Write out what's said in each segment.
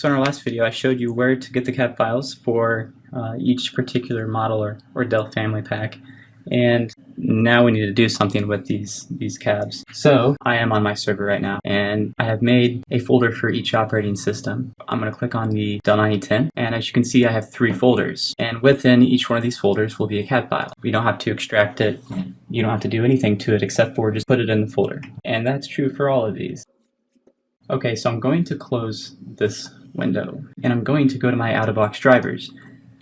So in our last video I showed you where to get the cab files for each particular model or Dell family pack, and now we need to do something with these cabs. So I am on my server right now and I have made a folder for each operating system. I'm going to click on the Dell 9010, and as you can see I have 3 folders, and within each one of these folders will be a cab file. We don't have to extract it, you don't have to do anything to it except for just put it in the folder, and that's true for all of these. Okay, so I'm going to close this window and I'm going to go to my out-of-box drivers.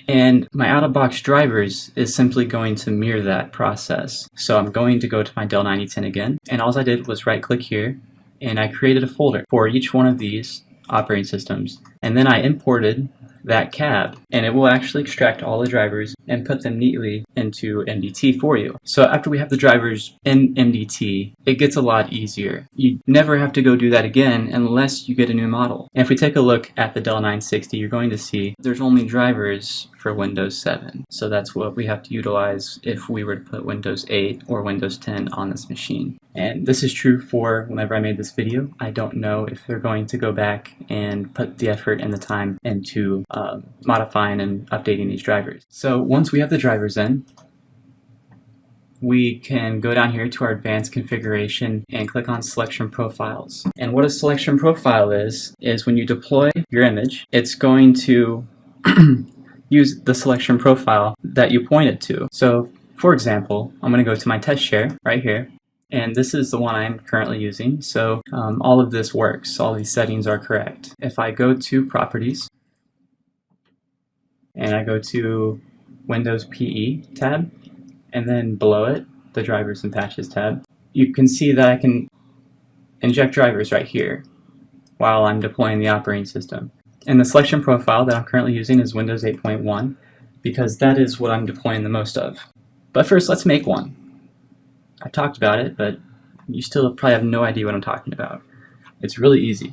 And my out-of-box drivers is simply going to mirror that process. So I'm going to go to my Dell 9010 again, and all I did was right-click here, and I created a folder for each one of these operating systems. And then I imported that cab, and it will actually extract all the drivers and put them neatly into MDT for you. So after we have the drivers in MDT, it gets a lot easier. You never have to go do that again unless you get a new model. And if we take a look at the Dell 960, you're going to see there's only drivers for Windows 7. So that's what we have to utilize if we were to put Windows 8 or Windows 10 on this machine. And this is true for whenever I made this video. I don't know if they're going to go back and put the effort and the time into modifying and updating these drivers. So once we have the drivers in, we can go down here to our advanced configuration and click on selection profiles. And what a selection profile is when you deploy your image, it's going to use the selection profile that you point it to. So for example, I'm going to go to my test share right here, and this is the one I'm currently using. So all of this works, all these settings are correct. If I go to properties and I go to Windows PE tab, and then below it, the drivers and patches tab, you can see that I can inject drivers right here while I'm deploying the operating system. And the selection profile that I'm currently using is Windows 8.1 because that is what I'm deploying the most of. But first, let's make one. I talked about it, but you still probably have no idea what I'm talking about. It's really easy.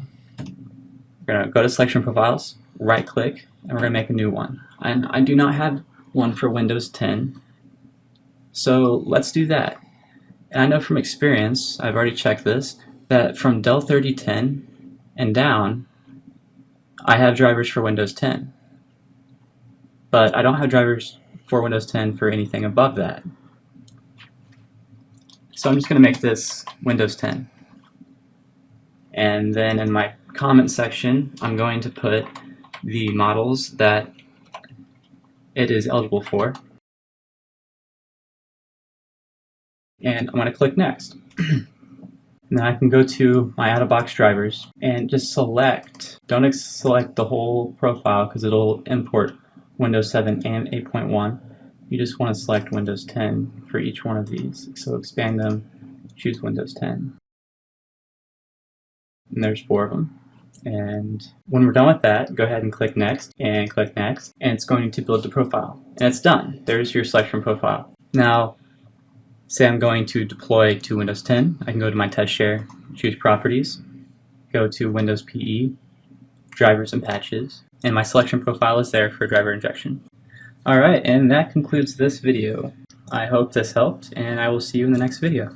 We're going to go to selection profiles, right click, and we're going to make a new one. And I do not have one for Windows 10. So let's do that. And I know from experience, I've already checked this, that from Dell 3010 and down, I have drivers for Windows 10. But I don't have drivers for Windows 10 for anything above that. So I'm just going to make this Windows 10. And then in my comment section, I'm going to put the models that it is eligible for. And I'm going to click next. Now I can go to my out-of-box drivers and just select, don't select the whole profile because it'll import Windows 7 and 8.1. You just want to select Windows 10 for each one of these. So expand them, choose Windows 10. And there's 4 of them. And when we're done with that, go ahead and click next, and it's going to build the profile. And it's done. There's your selection profile. Now, say I'm going to deploy to Windows 10, I can go to my test share, choose properties, go to Windows PE, drivers and patches, and my selection profile is there for driver injection. Alright, and that concludes this video. I hope this helped, and I will see you in the next video.